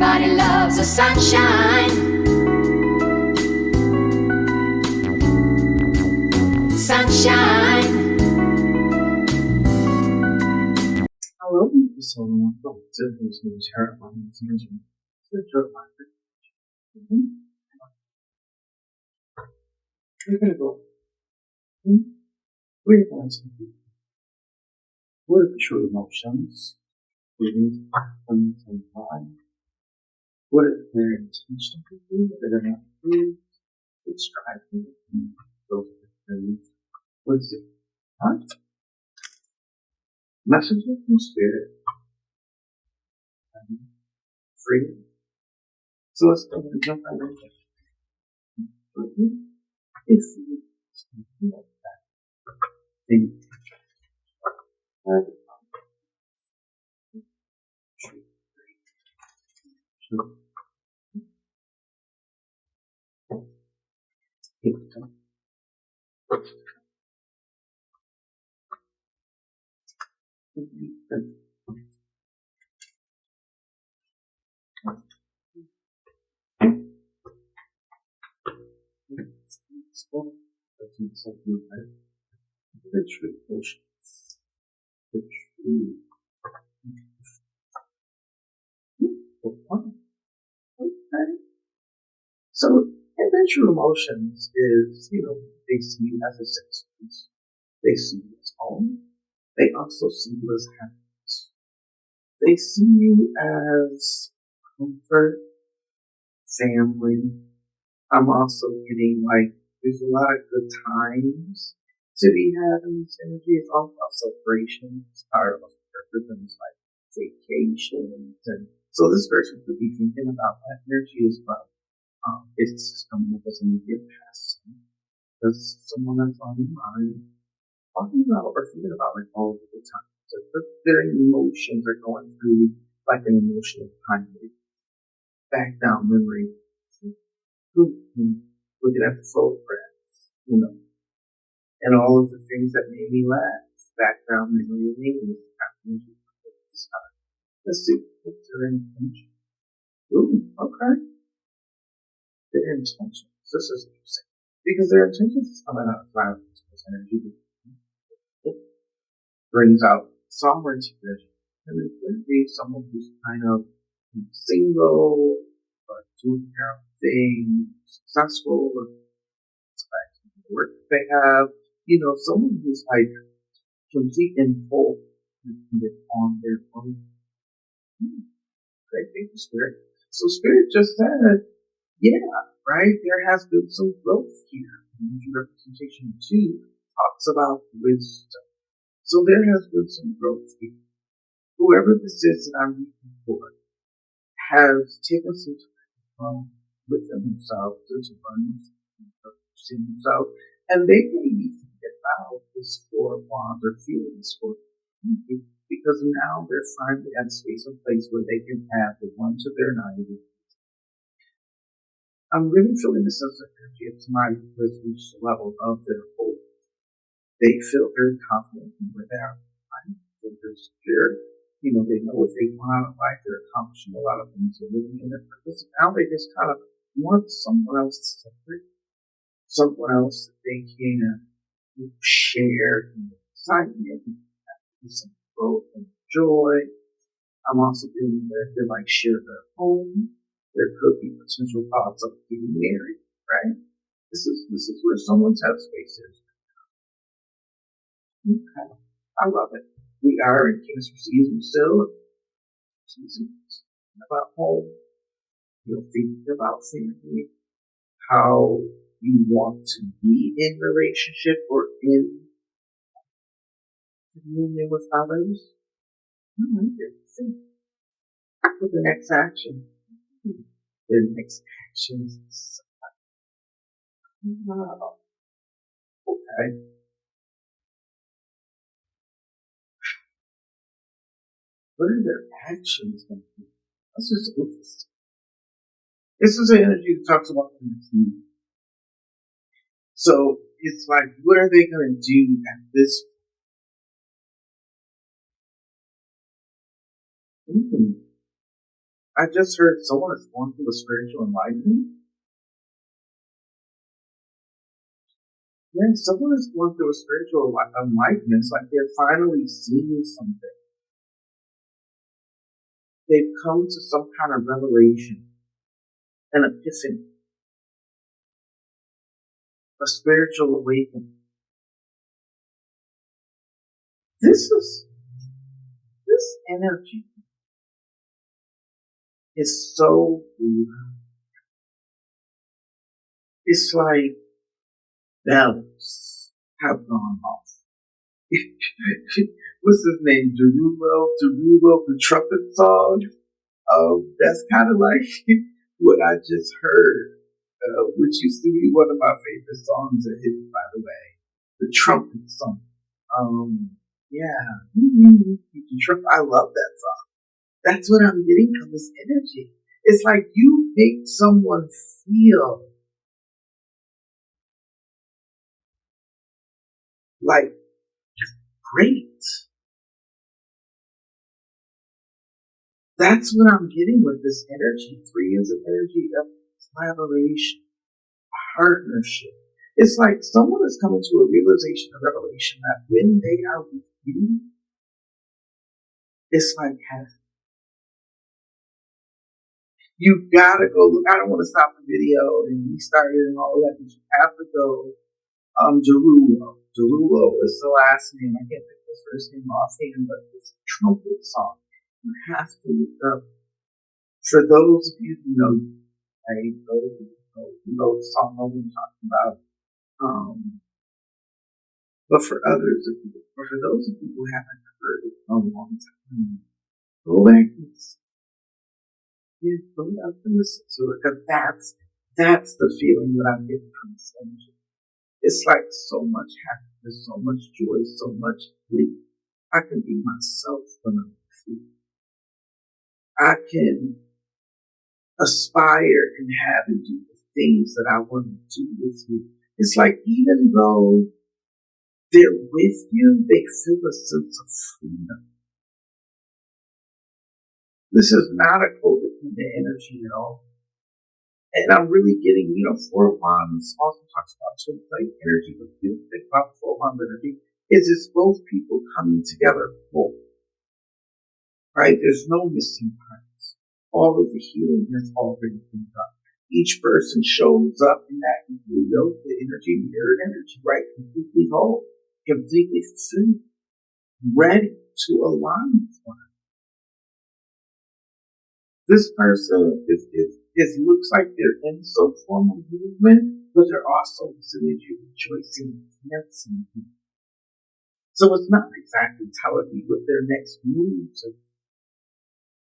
Everybody loves the sunshine. Sunshine. Hello, someone from different terrifying attention. We're gonna go. We're going to do what are the true emotions, feelings, feelings, and why? What are their intentions for you? What are their fears? What's driving you? Those are the things. What is it? Huh? Messages from spirit. Freedom. So let's go ahead and jump right into it. If you feel that, think the true emotions. The true. Okay. So, eventual emotions is, they see you as a substance. They see you as home. They also see you as happiness. They see you as comfort, family. I'm also getting there's a lot of good times to be having this energy. It's all about celebrations, part of represents like vacations. And so this person could be thinking about that energy as well. It's just coming up as an immediate past. There's someone that's on your mind talking about or thinking about all of the time. So their emotions are going through like an emotional time back down memory. Looking at the photographs, and all of the things that made me laugh. Background memory of me is let's see what's their intention. Ooh, okay. Their intentions. This is interesting. Because their intentions is coming out of violence. Energy brings out sovereignty vision. And it's going to be someone who's kind of single, or doing their own thing, successful, or work they have, someone who's like complete and full on their own. Great, thank you, Spirit. So Spirit just said, yeah, right, there has been some growth here. Energy representation 2 talks about wisdom. So there has been some growth here. Whoever this is that I'm reading for has taken some time within themselves to learn themselves, and they may be thinking about this Four of Wands or feeling this for because now they're finally at a space and place where they can have the one to their 90. I'm really feeling the sense of energy of somebody who has reached the level of their hope. They feel very confident in where they are. They're secure. They know what they want out of life. They're accomplishing a lot of things. They're living in their purpose. Now they just kind of want someone else to celebrate. Someone else that they can share excitement, some growth and joy. I'm also feeling that they might share their home. There could be potential thoughts of getting married, right? This is where someone's headspace is. Okay. I love it. We are in Cancer season still. Seasons about home. Thinking about family. How you want to be in relationship or in union with others. I like it. See. For the next action. The next action is wow. Okay. What are their actions going to be? That's just interesting. This is an energy that talks about the future. So it's like, what are they going to do at this point? I just heard someone is going through a spiritual enlightenment. Yeah, someone is going through a spiritual enlightenment. It's like they're finally seeing something. They've come to some kind of revelation, an epiphany, a spiritual awakening. This energy is so good. It's like bells have gone off. What's his name? Derulo, the trumpet song. That's kind of like what I just heard, which used to be one of my favorite songs of his, by the way. The trumpet song. Yeah. I love that song. That's what I'm getting from this energy. It's like you make someone feel like great. That's what I'm getting with this energy. 3 years of energy of collaboration, partnership. It's like someone is coming to a realization, a revelation that when they are with you, it's like heaven. You gotta go look. I don't want to stop the video and we started and all that, but you have to go. Derulo. Derulo is the last name. I can't think of his first name offhand, but it's a trumpet song. You have to look up. For those of you who know, those who know the song I'm talking about. But for others of you, or for those of you who haven't heard it in a long time, go back and go back and listen to it, because that's the feeling that I'm getting from this energy. It's like so much happiness, so much joy, so much glee. I can be myself when I'm free. I can aspire and have and do the things that I want to do with you. It's like even though they're with you, they feel a sense of freedom. This is not a codependent energy at all. And I'm really getting, 4 wands also talks about twin flame energy, but the thing about 4 wand energy is it's both people coming together full. Right? There's no missing parts. All of the healing has already been done. Each person shows up in that the energy, mirror energy, right? Completely whole, completely fulfilled, ready to align with one. This person it looks like they're in some form of movement, but they're also listening to you, rejoicing and dancing. So it's not exactly telling me what their next moves are,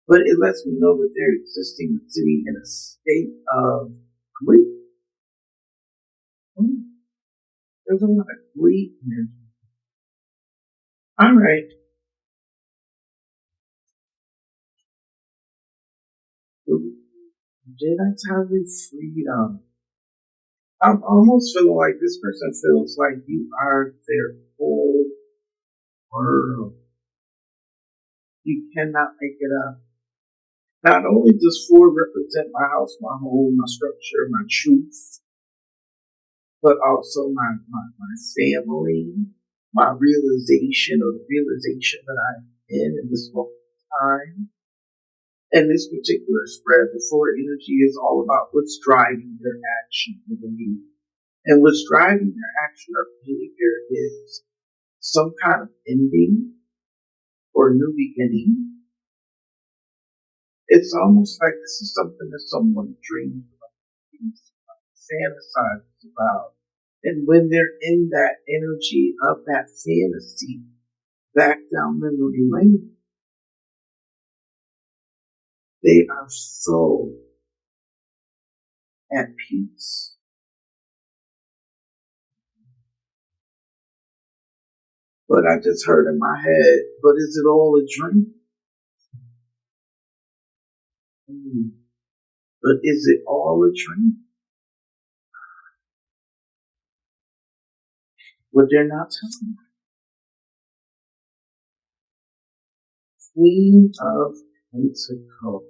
but it lets me know that they're existing and sitting in a state of grief. There's a lot of grief energy. All right. Did I tell you freedom? I'm almost feeling like this person feels like you are their whole world. You cannot make it up. Not only does 4 represent my house, my home, my structure, my truth, but also my family, my realization or the realization that I'm in this moment of time. And this particular spread, the 4 energy is all about what's driving their action within you. And what's driving their action or behavior is some kind of ending or new beginning. It's almost like this is something that someone dreams about, fantasizes about. And when they're in that energy of that fantasy, back down memory lane, they are so at peace. But I just heard in my head, but is it all a dream? But is it all a dream? What they're not telling me. Queen of Pentacles.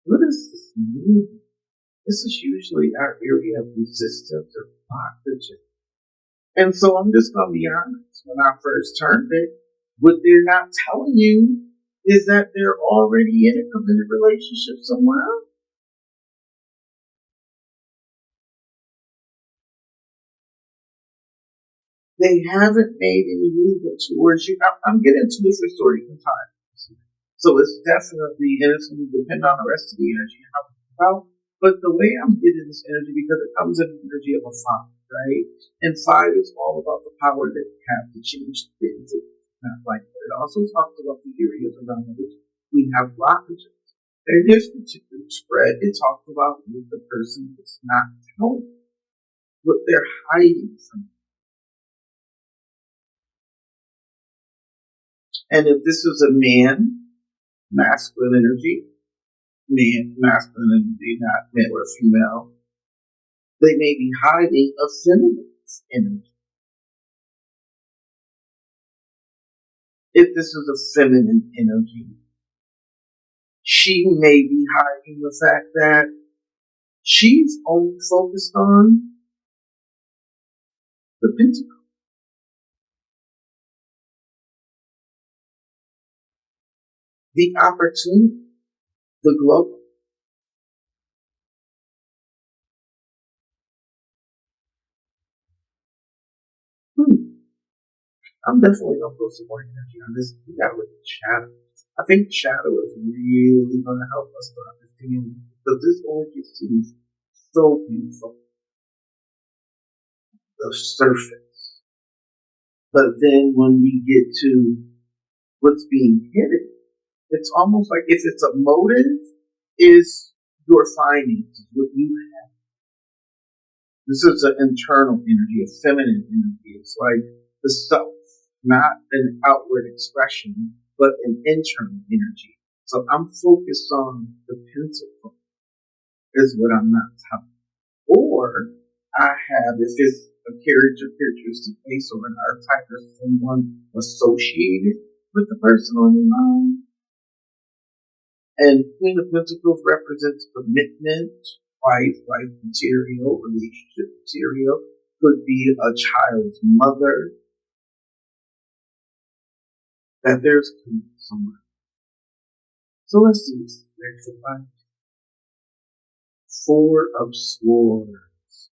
What does this mean? This is usually our area of resistance or blockage. And so I'm just going to be honest. When I first turned it, what they're not telling you is that they're already in a committed relationship somewhere else. They haven't made any movement towards you. I'm getting to this story from time. So it's definitely, and it's going to depend on the rest of the energy and how it's about. But the way I'm getting this energy, because it comes in the energy of a 5, right? And 5 is all about the power that you have to change things. Not like that. It also talks about the areas around which we have blockages. And this particular spread, it talks about the person that's not telling what they're hiding from. And if this is a man, masculine energy, masculine energy, not male or female, they may be hiding a feminine energy. If this is a feminine energy, she may be hiding the fact that she's only focused on the pentacle. The opportunity, the global. I'm definitely going to put some more energy on this. We got to look at the shadow. I think the shadow is really going to help us to understand, because this energy seems so beautiful. The surface. But then when we get to what's being hidden, it's almost like if it's a motive, is your findings, what you have. This is an internal energy, a feminine energy. It's like the self, not an outward expression, but an internal energy. So I'm focused on the pentacle, is what I'm not telling. Or I have, if it's a characteristic face or an archetype or someone associated with the person on your mind. And Queen of Pentacles represents commitment, wife material, relationship material, could be a child's mother, that there's commitment somewhere. So let's see this next one. 4 of Swords.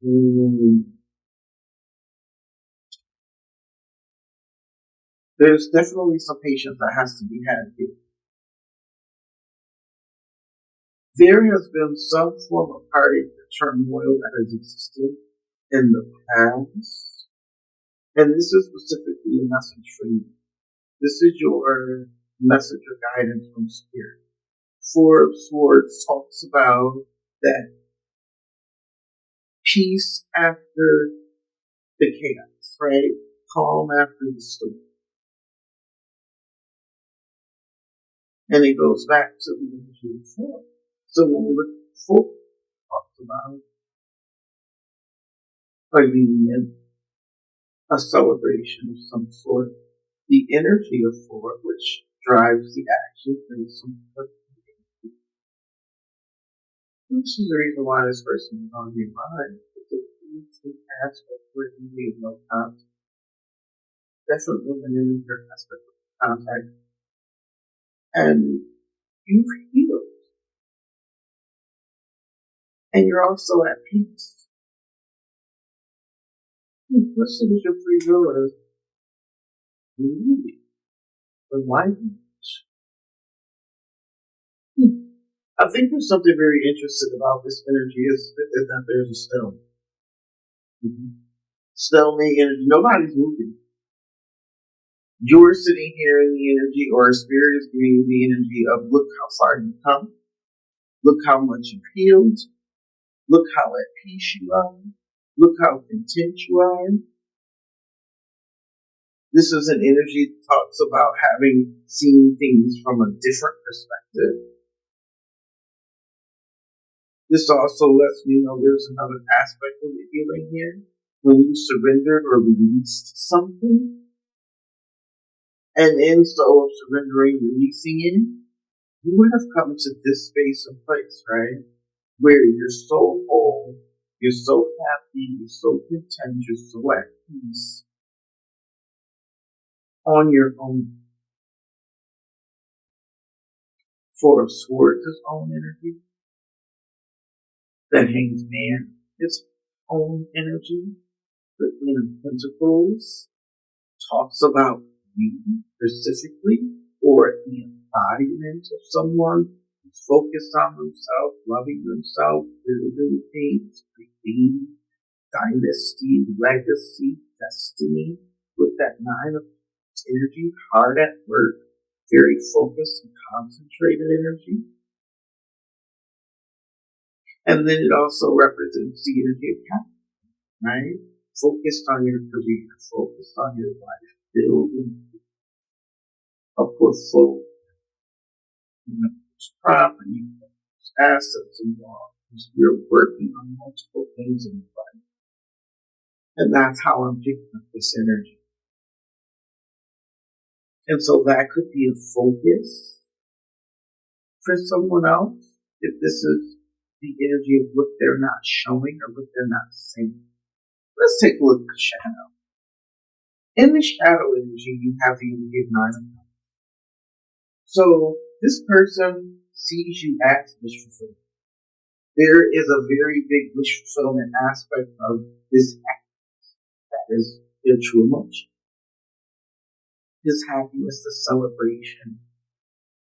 There's definitely some patience that has to be had here. There has been some form of heartache or turmoil that has existed in the past. And this is specifically a message for you. This is your message or guidance from Spirit. 4 of Swords talks about that peace after the chaos, right? Calm after the storm. And it goes back to the energy of 4. So when we look at 4, it talks about a union, a celebration of some sort. The energy of 4, which drives the action, is some sort of. This is the reason why this person is on your mind. It's the aspect where you need no contact. Definitely an your aspect of contact. And you've healed. And you're also at peace. What's your free will is enlightenment. I think there's something very interesting about this energy is that there's a stone. Stalemate energy. Nobody's moving. You're sitting here in the energy, or a spirit is giving you the energy of look how far you've come. Look how much you've healed. Look how at peace you are. Look how content you are. This is an energy that talks about having seen things from a different perspective. This also lets me know there's another aspect of the healing here. When you surrendered or released something, And in so surrendering, releasing it, you would have come to this space and place, right? Where you're so whole, you're so happy, you're so content, you're so at peace on your own. Four of Swords is own energy. The Hanged Man is own energy. The Queen of Pentacles talks about you specifically, or the embodiment of someone who's focused on themselves, loving themselves, building things, creating dynasty, legacy, destiny, with that Nine of energy, hard at work, very focused and concentrated energy. And then it also represents the energy of Capricorn, right? Focused on your career, focused on your life, building a portfolio, there's property, there's assets involved. You're working on multiple things in your life. And that's how I'm picking up this energy. And so that could be a focus for someone else if this is the energy of what they're not showing or what they're not saying. Let's take a look at the shadow. In the shadow energy, you have the energy of Nine of Cups. So this person sees you as wish fulfillment. There is a very big wish fulfillment aspect of this act. That is their true emotion. This happiness, the celebration,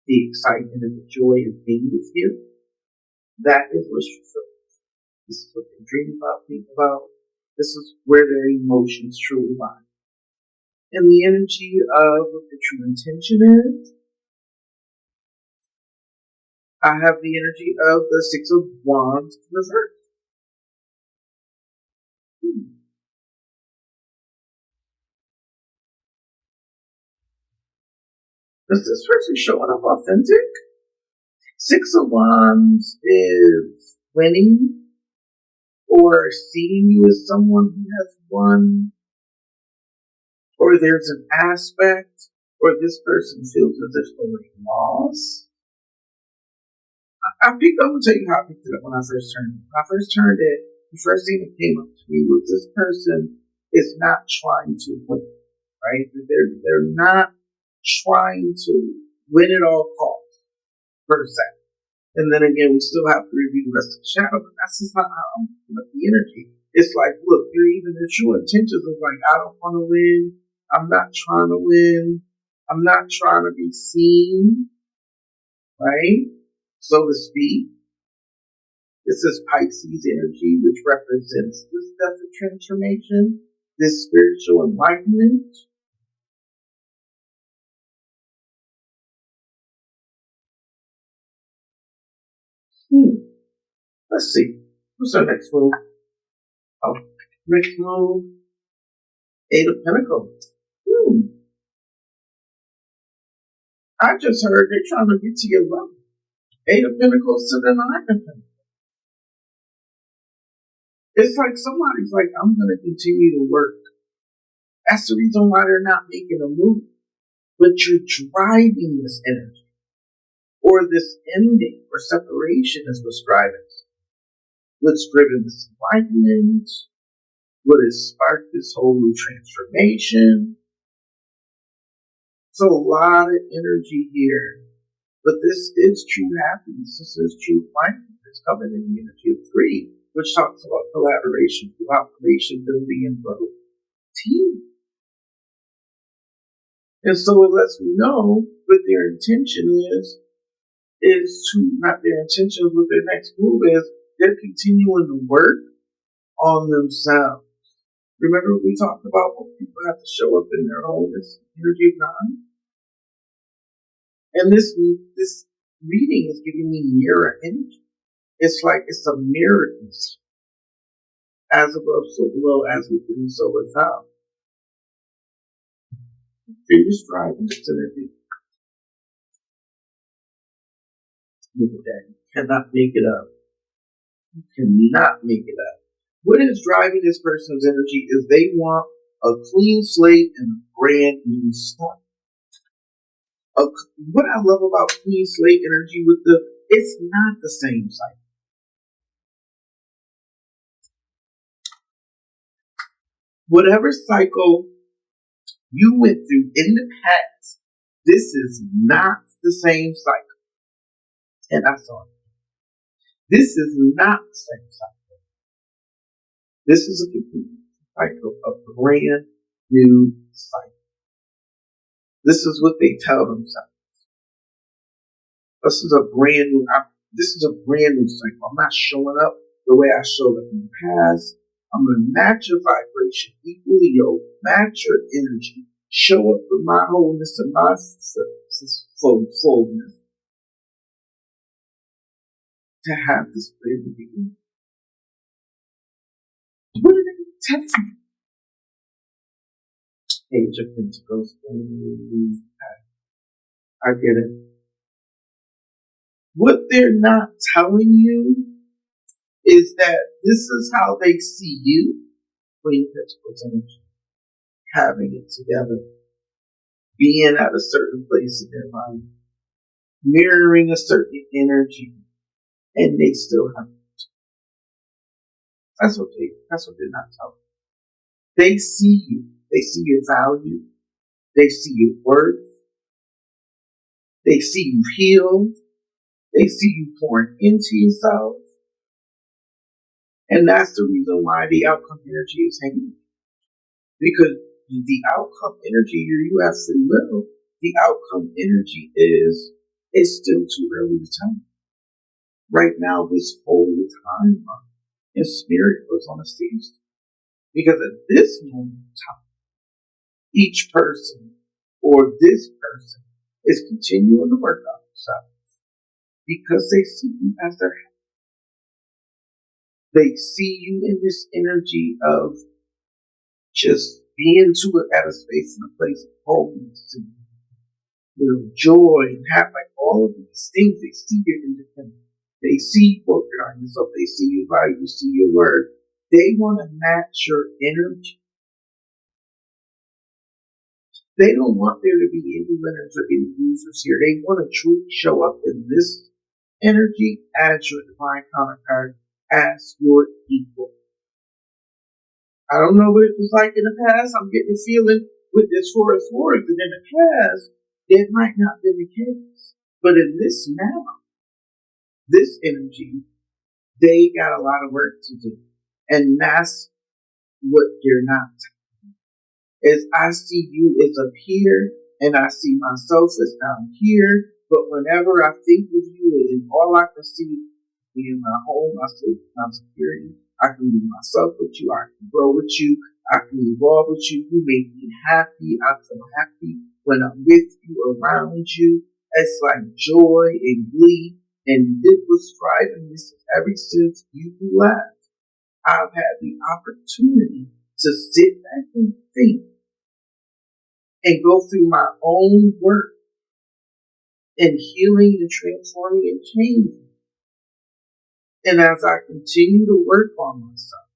the excitement, and the joy of being with you. That is wish fulfillment. This is what they dream about, think about. This is where their emotions truly lie. And the energy of what the true intention is, I have the energy of the Six of Wands reversed. Is this person showing up authentic? Six of Wands is winning or seeing you as someone who has won, or there's an aspect, or this person feels as if they're lost. I'm going to tell you how I picked it up when I first turned it. When I first turned it, the first thing that came up to me was this person is not trying to win, right? They're not trying to win at all costs, per se. And then again, we still have to review the rest of the shadow, but that's just not how I'm picking up the energy. It's like, look, you're even the true intentions of like, I don't want to win. I'm not trying to win. I'm not trying to be seen, right? So to speak. This is Pisces energy, which represents this death of transformation, this spiritual enlightenment. Let's see. What's our next move? Oh, next move. Eight of Pentacles. I just heard they're trying to get to your level. Eight of Pentacles to the Nine of Pentacles. It's like somebody's like, I'm going to continue to work. That's the reason why they're not making a move. But you're driving this energy. Or this ending or separation is what's driving. What's driven this enlightenment? What has sparked this whole new transformation? So a lot of energy here. But this is true happiness. This is true enlightenment. It's coming in the energy of three, which talks about collaboration, cooperation, building, and growth. Team. And so it lets me know what their intention is to, not their intention, what their next move is, they're continuing to work on themselves. Remember we talked about what people have to show up in their own, this energy of nine? And this reading is giving me mirror energy. It's like it's a mirror energy. As above, so below, as within, so without. Fingers driving this energy. Look at that. You cannot make it up. You cannot make it up. What is driving this person's energy is they want a clean slate and a brand new start. What I love about clean slate energy it's not the same cycle. Whatever cycle you went through in the past, this is not the same cycle. And I saw it. This is not the same cycle. This is a complete cycle, a brand new cycle. This is what they tell themselves. This is a brand new cycle. I'm not showing up the way I showed up in the past. I'm going to match your vibration equally yoked, match your energy, show up for my wholeness and my fullness to have this brand new beginning. What are they telling me? Age of Pentacles. I get it. What they're not telling you is that this is how they see you, Queen of Pentacles energy, having it together, being at a certain place in their life, mirroring a certain energy, and they still have it. That's what they're not telling you. They see you. They see your value. They see your worth. They see you healed. They see you pouring into yourself. And that's the reason why the outcome energy is hanging. Because the outcome energy, you have free will. The outcome energy it's still too early to tell. Right now, this whole time in spirit was on a stage. Because at this moment in time, each person or this person is continuing to work on themselves because they see you as their help. They see you in this energy of just being at a space and a place of wholeness and joy and have all of these things. They see your independence. They see you working on yourself. They see your value. They see your word. They want to match your energy. They don't want there to be any winners or any losers here. They want to truly show up in this energy as your divine counterpart, as your equal. I don't know what it was like in the past. I'm getting a feeling with this Taurus Warrior that in the past, it might not be the case. But in this now, this energy, they got a lot of work to do. And that's what you're not. As I see you as up here, and I see myself as down here. But whenever I think of you, and all I can see is in my home, I see my security. I can be myself with you. I can grow with you. I can evolve with you. You make me happy. I feel happy when I'm with you, around you. It's like joy and glee. And it was thriving. This is ever since you left. I've had the opportunity to sit back and think and go through my own work and healing and transforming and changing. And as I continue to work on myself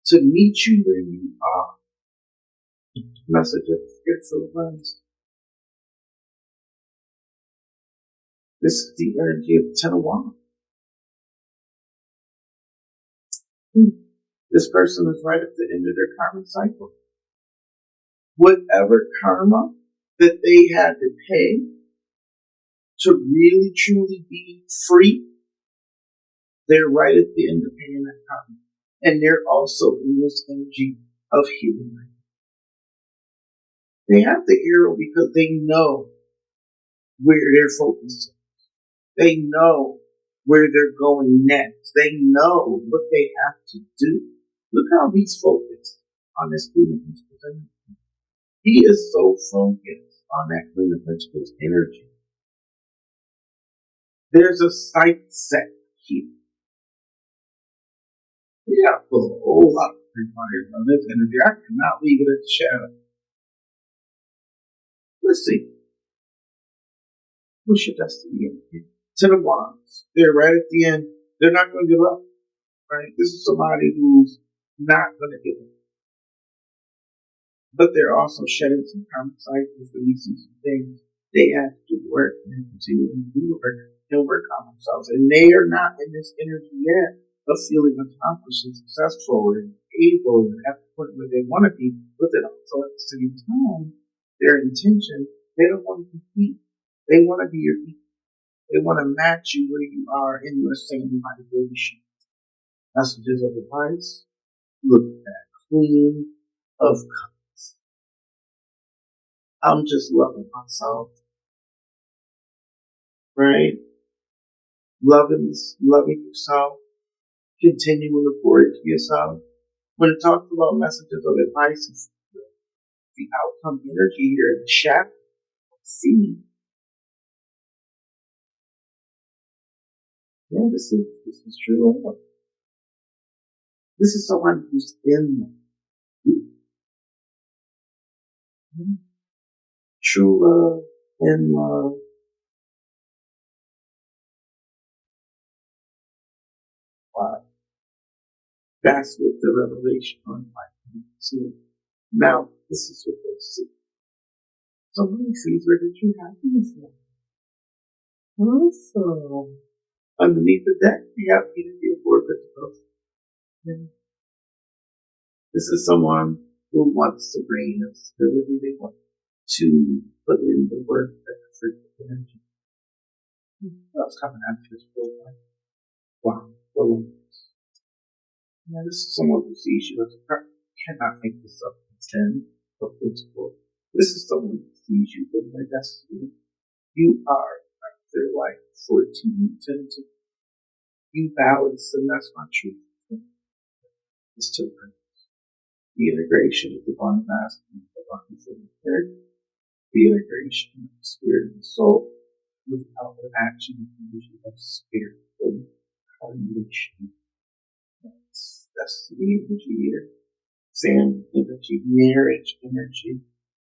to meet you where you are, message of the Schizophrenes. This is the energy of the 10 of Wands. This person is right at the end of their karmic cycle. Whatever karma that they had to pay to really truly be free, they're right at the end of paying that karma. And they're also in this energy of healing. They have the arrow because they know where they're focused. They know where they're going next. They know what they have to do. Look how he's focused on this Queen of Pentacles energy. He is so focused on that Queen of Pentacles energy. There's a sight set here. We got to pull a whole lot of fires on this energy. I cannot leave it at the shadow. Let's see. What's your destiny in here? 10 of Wands. They're right at the end. They're not going to give up. Right? This is somebody who's not going to give up. But they're also shedding some karmic cycles, releasing some things They have to do work and continue to do work and work on themselves. And they are not in this energy yet of feeling accomplished and successful and able and at the point where they want to be, but then also at the same time, their intention, they don't want to compete. They want to be your equal. They want to match you where you are in your same vibration. Messages of advice. Look at that. Queen of Cups. I'm just loving myself. Right? Loving yourself. Continuing to pour into yourself. When it talks about messages of advice, it's the outcome energy here, the shadow, see. Yeah, this is true love. This is someone who's in you. True love, in love. Wow. That's what the revelation on enlightenment see. Now, this is what they see. Somebody sees where the true happiness is. Awesome. Underneath the deck, we have energy of 4 Pentacles. Yeah. This is someone who wants to bring in stability. They want to put in the work that frequent energy. That's coming after this program. Wow. Yeah, this is someone who sees you as a person. Cannot make this up in 10 of principle. This is someone who sees you in their destiny. You are like their life 14 10. You balance, and that's not true. It's different. The integration of divine masculine, divine feminine, the integration of the spirit and the soul without the action and condition of spiritual coordination. That's the energy here. Family energy, marriage energy.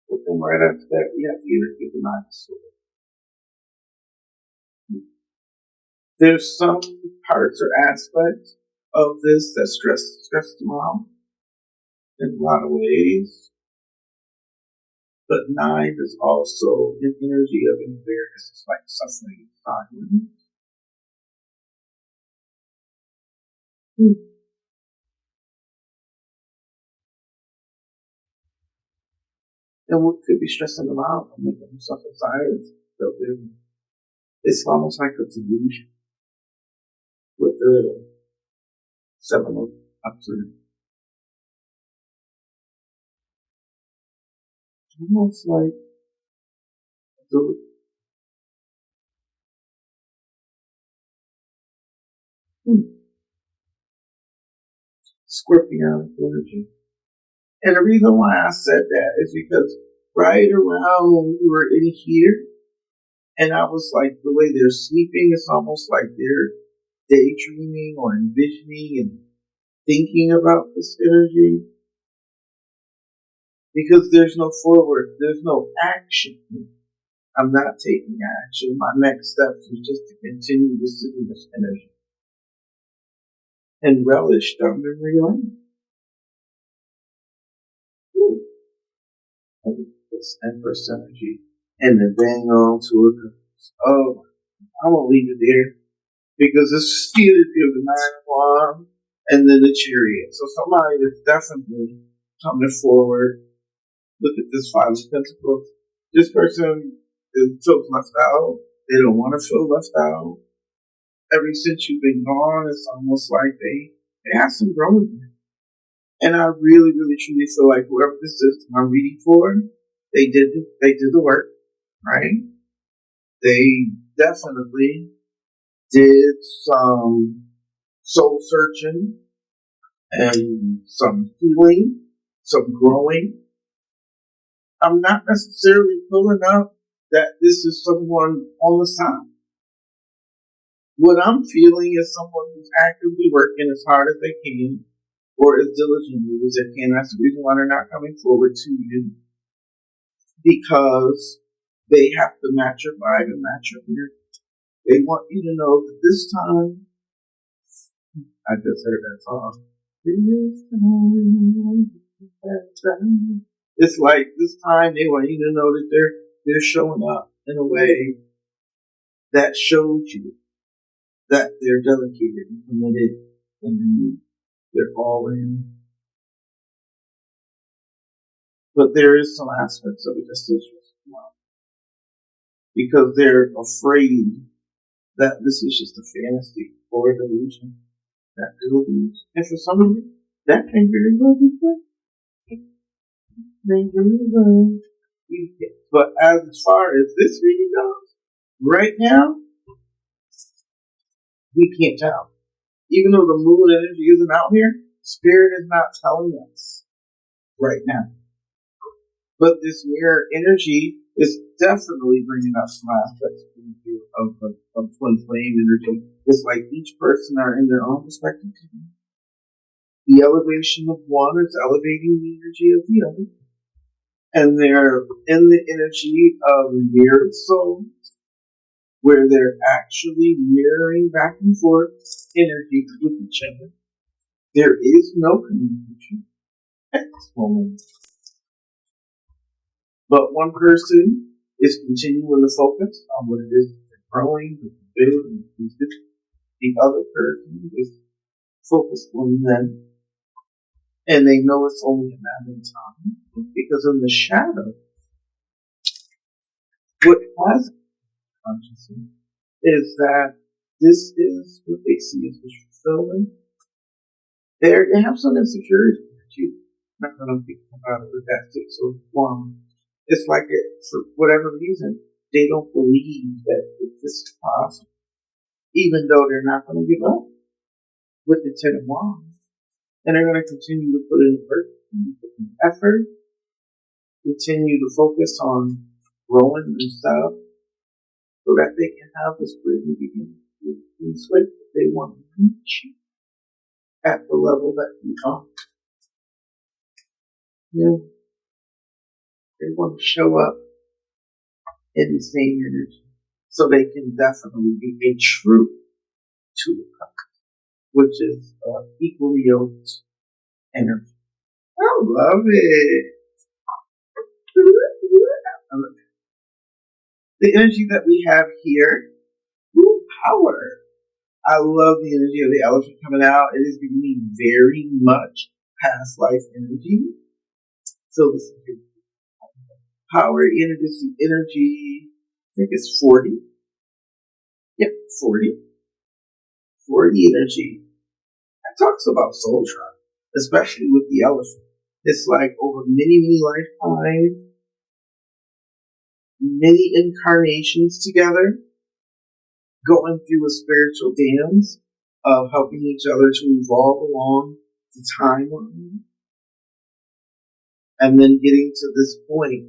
But then right after that, we have the energy of the nine of swords. There's some parts or aspects of this that stress them out in a lot of ways. But 9 is also an energy of awareness. It's like suffering in silence. And what could be stressing them out and making them suffer silence? It's almost like a delusion with the 7 of Cups. It's almost like the Scorpion energy. And the reason why I said that is because right around when we were in here, and I was like, the way they're sleeping, it's almost like they're daydreaming or envisioning and thinking about this energy. Because there's no forward, there's no action. I'm not taking action. My next steps is just to continue to sit in this energy and relish the memory lane. This Empress energy and then bang on to it. Oh, I'm gonna leave it there because it's the energy of the 9 of Wands and then the Chariot. So somebody is definitely coming forward. Look at this 5 of Pentacles. This person feels left out. They don't want to feel left out. Ever since you've been gone, it's almost like they have some growing. And I really, really, truly feel like whoever this is I'm reading for, they did the work, right? They definitely did some soul searching and some healing, some growing. I'm not necessarily pulling up that this is someone on the side. What I'm feeling is someone who's actively working as hard as they can or as diligently as they can. That's the reason why they're not coming forward to you. Because they have to match your vibe and match your energy. They want you to know that this time, I just heard that song. It's like this time they want you to know that they're showing up in a way that shows you that they're dedicated and committed and they're all in. But there is some aspects of it that still stress them out because they're afraid that this is just a fantasy or a delusion that they will lose. And for some of you, that can very well be true. They very well be true. But as far as this reading goes, right now, we can't tell. Even though the moon energy isn't out here, Spirit is not telling us right now. But this mirror energy is definitely bringing up some aspects of twin flame energy. It's like each person are in their own perspective. The elevation of one is elevating the energy of the other. And they're in the energy of mirrored souls, where they're actually mirroring back and forth energy with each other. There is no communication at this moment. But one person is continuing to focus on what it is they're growing, building, and the other person is focused on them. And they know it's only a matter of time. Because in the shadow, what has consciousness is that this is what they see as fulfillment. They have some insecurity too. I'm not going to think about it with that 601. It's like for whatever reason, they don't believe that this is possible. Even though they're not going to give up with the 10 of Wands. And they're going to continue to put in work, put in effort, continue to focus on growing themselves so that they can have the spirit and begin to switch if they want to reach at the level that you are. Yeah. They want to show up in the same energy so they can definitely be a true to the couple, which is equally yoked energy. I love it. The energy that we have here, power. I love the energy of the elephant coming out. It is giving me very much past life energy. So this is power, energy, I think it's 40. Yep, 40. 40 energy. That talks about soul travel, especially with the elephant. It's like over many, many lifetimes, many incarnations together, going through a spiritual dance of helping each other to evolve along the timeline. And then getting to this point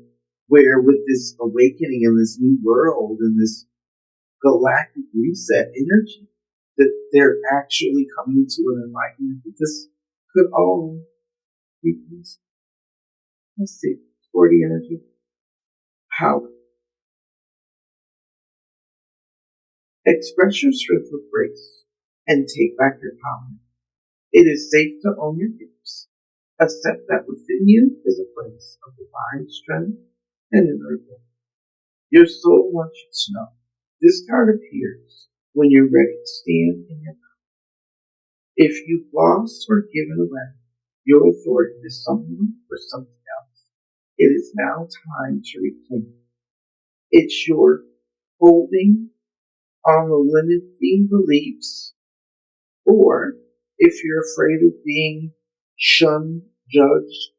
where with this awakening in this new world and this galactic reset energy, that they're actually coming to an enlightenment that this could all be peace. Let's see, 40 energy. Power. Express your strength with grace and take back your power. It is safe to own your gifts. Accept that within you is a place of divine strength and inner growth. Your soul wants you to know. This card appears when you're ready to stand in your power. If you've lost or given away your authority to someone or something else, it is now time to reclaim it. It's your holding on the limiting beliefs, or if you're afraid of being shunned, judged,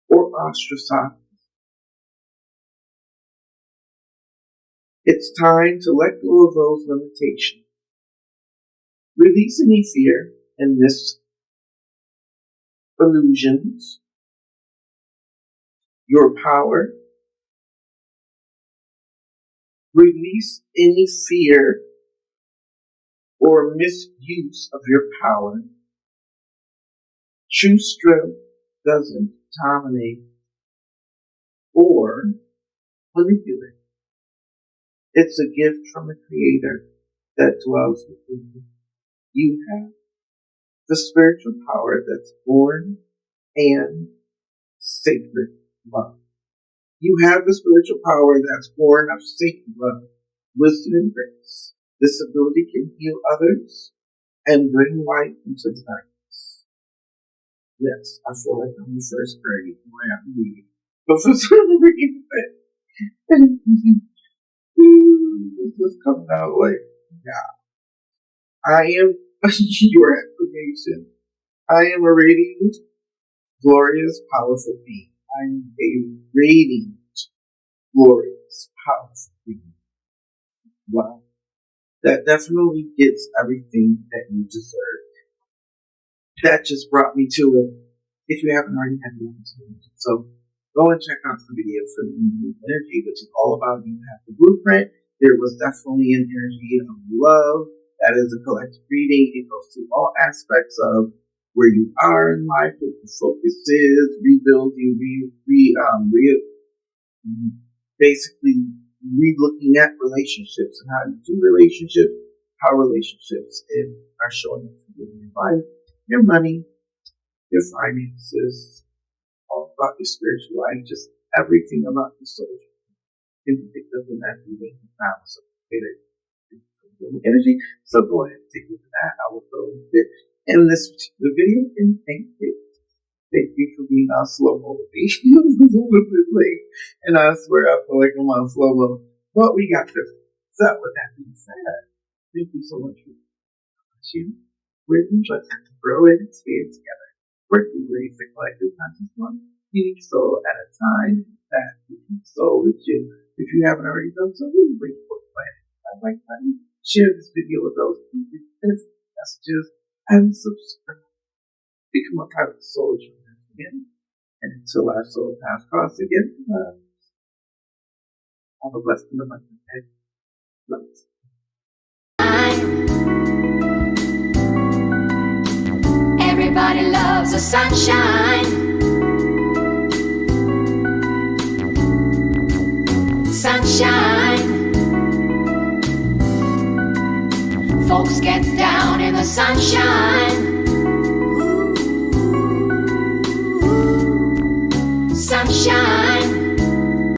or ostracized. It's time to let go of those limitations. Release any fear and misillusions. Your power. Release any fear or misuse of your power. True strength doesn't dominate or manipulate. It's a gift from the Creator that dwells within you. You have the spiritual power that's born and sacred love. You have the spiritual power that's born of Satan love, wisdom, and grace. This ability can heal others and bring light into the darkness. Yes, I feel like I'm in first grade when I'm reading. But for some reason, this is coming out like, yeah. I am your affirmation. I am a radiant, glorious, powerful being. I am a radiant, glorious, powerful being. Wow. That definitely gets everything that you deserve. That just brought me to it. If you haven't already had the opportunity. So go and check out the video for the new energy, which is all about you have the blueprint. There was definitely an energy of love. That is a collective reading. It goes through all aspects of where you are in life, what the focus is, rebuilding, basically re-looking at relationships and how you do relationships, how relationships are showing up for you in your life, your money, your finances, all about your spiritual life, just everything about your soul. Can be picked up in that reading now. So energy. So go ahead and take a look at that. I will go with it in this particular video, and thank you. Thank you for being on slow motivation. It was a little bit late, and I swear I feel like I'm on slow mo. But we got this. So with that being said, thank you so much for watching. We're enjoying to grow and experience together. Working ways to collective conscious one, unique soul at a time. That unique soul is you. If you haven't already done so, really great for the planet. I'd like to share this video with those who need messages and subscribe. Become a part of the soul journey again. And until our soul paths cross again, have a blessed and abundant day. Bless. Everybody loves the sunshine. Sunshine. Folks get down in the sunshine. Ooh, sunshine.